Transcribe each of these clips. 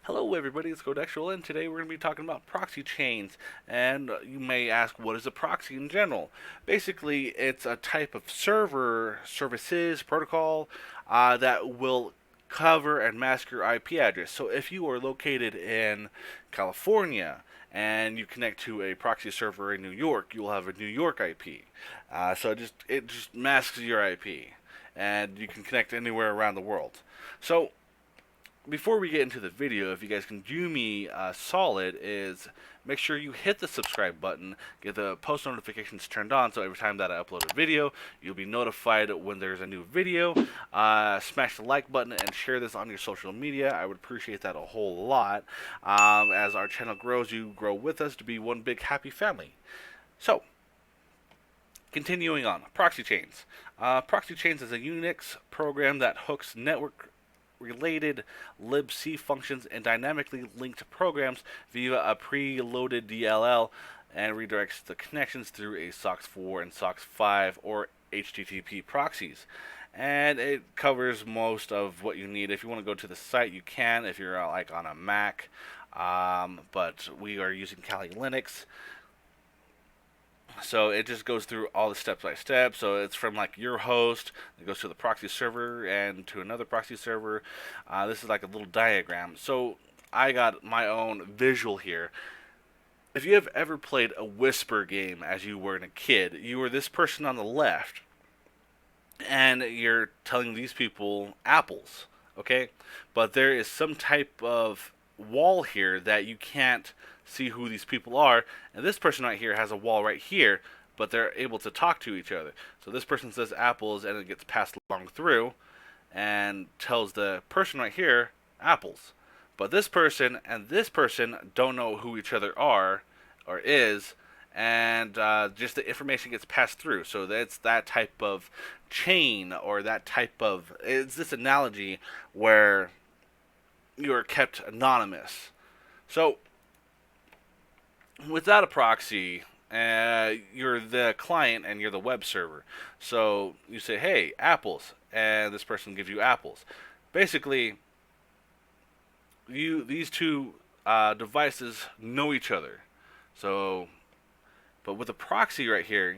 Hello everybody, it's Codexual, and today we're going to be talking about proxy chains. And you may ask, what is a proxy in general? Basically, it's a type of server, services, protocol that will cover and mask your IP address. So if you are located in California and you connect to a proxy server in New York, you'll have a New York IP. So it just masks your IP, and you can connect anywhere around the world. So before we get into the video, if you guys can do me solid, is make sure you hit the subscribe button, get the post notifications turned on, so every time that I upload a video, you'll be notified when there's a new video. Smash the like button and share this on your social media. I would appreciate that a whole lot. As our channel grows, you grow with us to be one big happy family. So, continuing on, ProxyChains. ProxyChains is a UNIX program that hooks network related libc functions and dynamically linked programs via a preloaded DLL and redirects the connections through a SOCKS 4 and SOCKS 5 or HTTP proxies. And it covers most of what you need. If you want to go to the site, you can if you're like on a Mac, but we are using Kali Linux. So it just goes through all the step by step. So it's from like your host, it goes to the proxy server and to another proxy server. This is like a little diagram. So I got my own visual here. If you have ever played a whisper game as you were a kid, you were this person on the left, and you're telling these people apples, okay? But there is some type of wall here that you can't see who these people are, and this person right here has a wall right here, but they're able to talk to each other. So this person says apples, and it gets passed along through, and tells the person right here apples. But this person and this person don't know who each other are or is, and just the information gets passed through. So that's that type of chain, or that type of, it's this analogy where you are kept anonymous. So without a proxy, you're the client and you're the web server. So you say, hey, apples, and this person gives you apples. Basically, these two devices know each other. So, but with a proxy right here,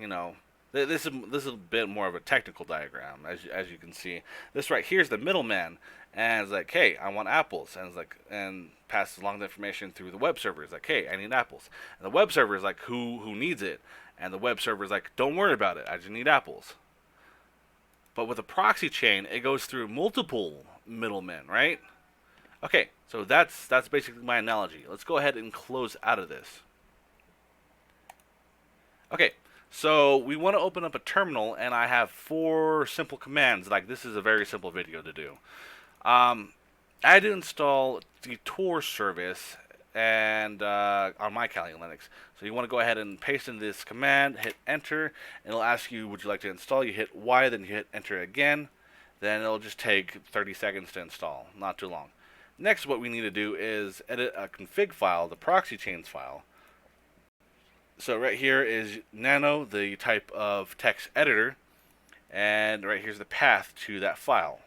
this is a bit more of a technical diagram, as you can see. This right here is the middleman, and it's like, hey, I want apples, and it's like, and passes along the information through the web server. It's like, hey, I need apples, and the web server is like, who needs it, and the web server is like, don't worry about it, I just need apples. But with a proxy chain, it goes through multiple middlemen, right? Okay, so that's basically my analogy. Let's go ahead and close out of this. Okay, so we want to open up a terminal, and I have 4 simple commands. Like, this is a very simple video to do. I had to install the Tor service and on my Kali Linux. So you want to go ahead and paste in this command, hit enter, and it'll ask you, would you like to install? You hit Y, then you hit enter again. Then it'll just take 30 seconds to install, not too long. Next, what we need to do is edit a config file, the ProxyChains file. So right here is nano, the type of text editor, and right here's the path to that file.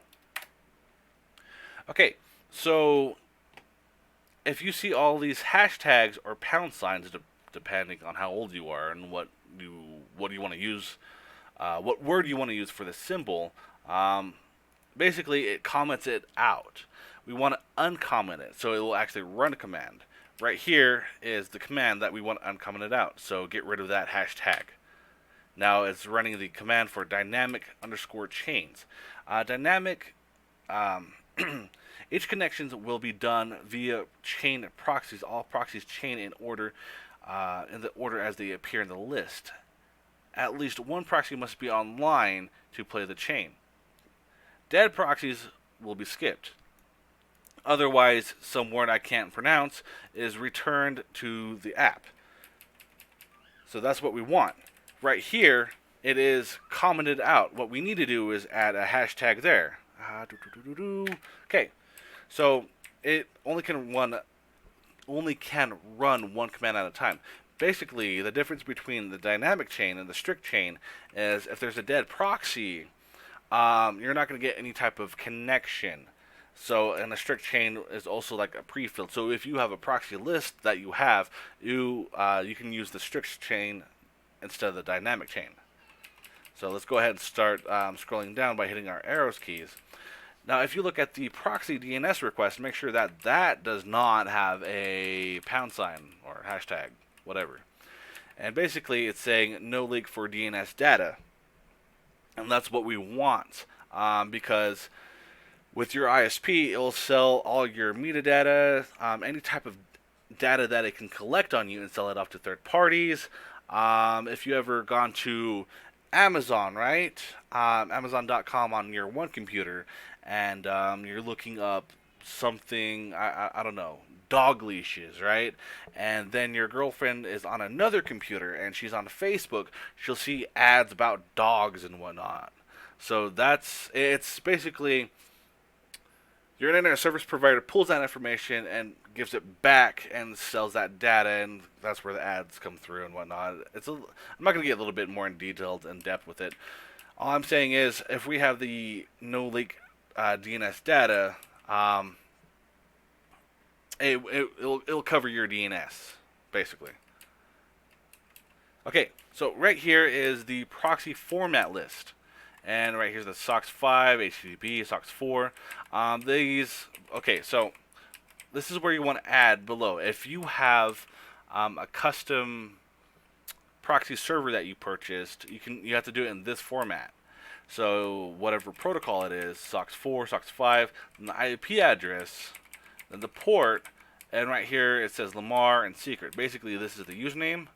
Okay, so if you see all these hashtags or pound signs, depending on how old you are and what you want to use, what word you want to use for the symbol, basically it comments it out. We want to uncomment it, so it will actually run a command. Right here is the command that we want to uncomment it out, so get rid of that hashtag. Now it's running the command for dynamic_chains. Dynamic, each connections will be done via chain proxies. All proxies chain in the order as they appear in the list. At least one proxy must be online to play the chain. Dead proxies will be skipped. Otherwise, some word I can't pronounce is returned to the app. So that's what we want. Right here, it is commented out. What we need to do is add a hashtag there. Okay, so it only can run one command at a time. Basically, the difference between the dynamic chain and the strict chain is if there's a dead proxy, you're not going to get any type of connection. So, and a strict chain is also like a pre-filled. So if you have a proxy list that you have, you can use the strict chain instead of the dynamic chain. So let's go ahead and start scrolling down by hitting our arrows keys. Now, if you look at the proxy DNS request, make sure that that does not have a pound sign or hashtag, whatever. And basically, it's saying no leak for DNS data. And that's what we want, because with your ISP, it will sell all your metadata, any type of data that it can collect on you, and sell it off to third parties. If you ever gone to Amazon, right? Amazon.com on your one computer, and you're looking up something, I don't know, dog leashes, right? And then your girlfriend is on another computer and she's on Facebook, she'll see ads about dogs and whatnot. So it's basically your internet service provider pulls that information and gives it back and sells that data, and that's where the ads come through and whatnot. I'm not going to get a little bit more in depth with it. All I'm saying is, if we have the no leak DNS data, it'll cover your DNS, basically. Okay, so right here is the proxy format list. And right here's the SOCKS 5, HTTP, SOCKS 4. Okay, so this is where you want to add below. If you have a custom proxy server that you purchased, you have to do it in this format. So whatever protocol it is, SOCKS 4, SOCKS 5, then the IP address, then the port, and right here it says Lamar and secret. Basically, this is the username,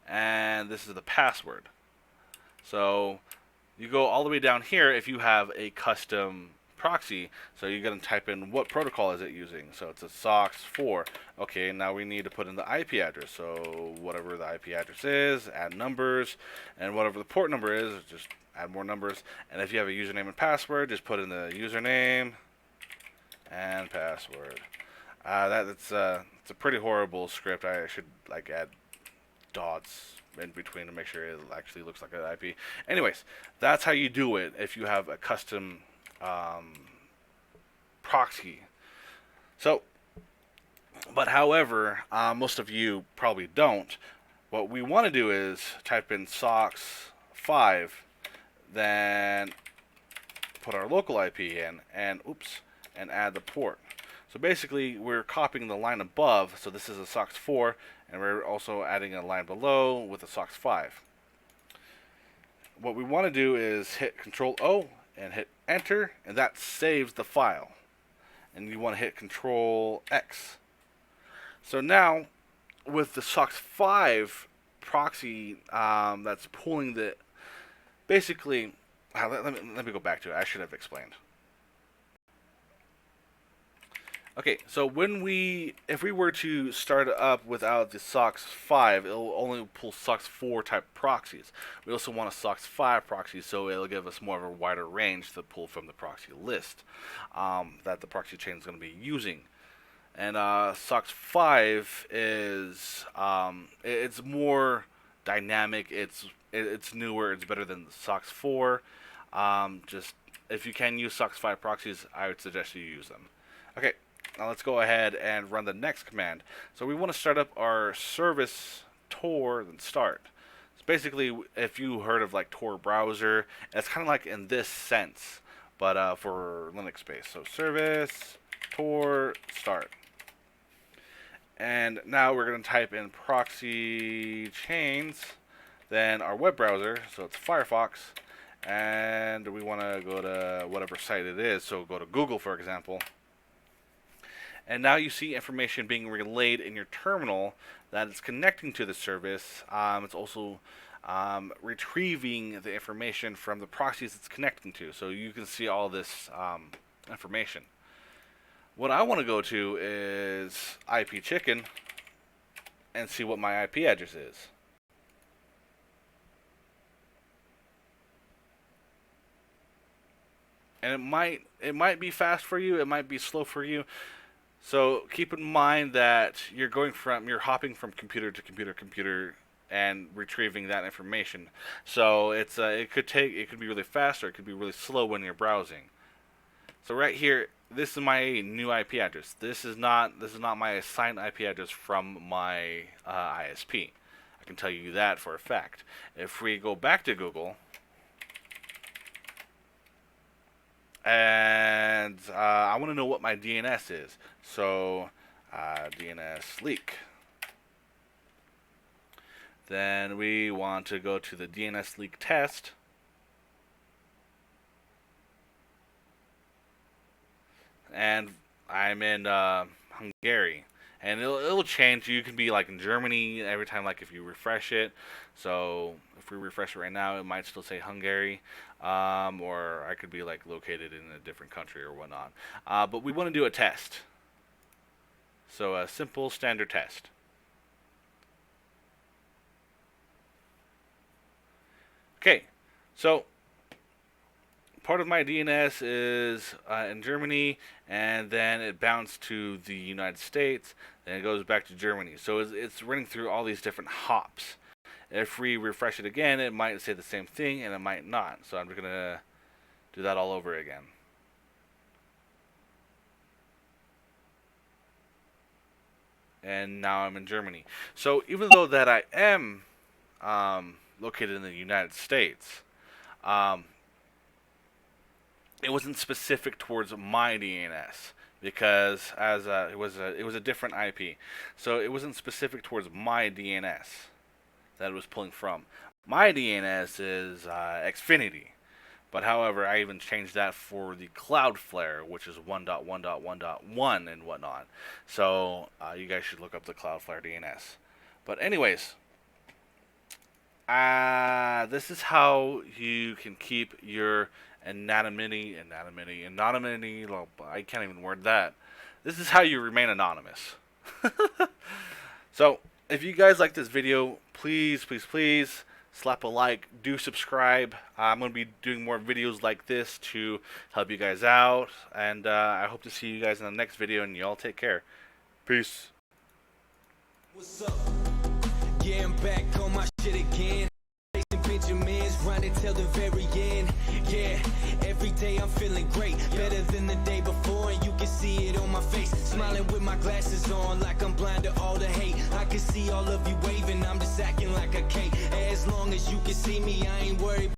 and this is the password. So you go all the way down here if you have a custom proxy. So you're going to type in what protocol is it using. So it's a SOCKS 4. Okay, now we need to put in the IP address. So whatever the IP address is, add numbers, and whatever the port number is, just add more numbers. And if you have a username and password, just put in the username and password. It's a pretty horrible script. I should add dots in between to make sure it actually looks like an IP. Anyways, that's how you do it if you have a custom proxy. So, but however, most of you probably don't. What we want to do is type in SOCKS 5, then put our local IP in, and add the port. So basically, we're copying the line above. So this is a SOCKS 4, and we're also adding a line below with a SOCKS 5. What we want to do is hit Control O and hit Enter, and that saves the file. And you want to hit Control X. So now, with the SOCKS 5 proxy that's pulling the... Basically, let me go back to it. I should have explained. Okay, so if we were to start it up without the SOCKS 5, it'll only pull SOCKS 4 type proxies. We also want a SOCKS 5 proxy, so it'll give us more of a wider range to pull from the proxy list that the proxy chain is going to be using. And SOCKS 5 is it's more dynamic. It's newer. It's better than the SOCKS 4. Just if you can use SOCKS 5 proxies, I would suggest you use them. Okay. Now let's go ahead and run the next command. So we want to start up our service Tor, then start. So basically, if you heard of Tor browser, it's kind of like in this sense, but for Linux based. So service Tor start. And now we're going to type in ProxyChains, then our web browser, so it's Firefox, and we want to go to whatever site it is. So go to Google, for example. And now you see information being relayed in your terminal that is connecting to the service. It's also retrieving the information from the proxies it's connecting to. So you can see all this information. What I want to go to is IP chicken and see what my IP address is. And it might be fast for you, it might be slow for you. So keep in mind that you're hopping from computer to computer and retrieving that information. So it could be really fast or it could be really slow when you're browsing. So right here, this is my new IP address. This is not my assigned IP address from my ISP. I can tell you that for a fact. If we go back to Google and I want to know what my DNS is, so DNS leak. Then we want to go to the DNS leak test. And I'm in Hungary. And it'll change. You can be like in Germany every time, like if you refresh it. So if we refresh it right now, it might still say Hungary. Or I could be like located in a different country or whatnot. But we want to do a test. So a simple standard test. Okay, so part of my DNS is in Germany, and then it bounced to the United States, then it goes back to Germany. So it's running through all these different hops. If we refresh it again, it might say the same thing, and it might not. So I'm just going to do that all over again. And now I'm in Germany. So even though that I am located in the United States, it wasn't specific towards my DNS because it was a different IP, so it wasn't specific towards my DNS that it was pulling from. My DNS is Xfinity, but however, I even changed that for the Cloudflare, which is 1.1.1.1 and whatnot. So you guys should look up the Cloudflare DNS. But anyways. This is how you can keep your anonymity. I can't even word that. This is how you remain anonymous. So, if you guys like this video, please slap a like, do subscribe. I'm going to be doing more videos like this to help you guys out, and I hope to see you guys in the next video, and y'all take care. Peace. What's up? Yeah, I'm back on my shit again. Benjamins running till the very end. Yeah, every day I'm feeling great, better than the day before, and you can see it on my face. Smiling with my glasses on, like I'm blind to all the hate. I can see all of you waving, I'm just acting like a K. As long as you can see me, I ain't worried.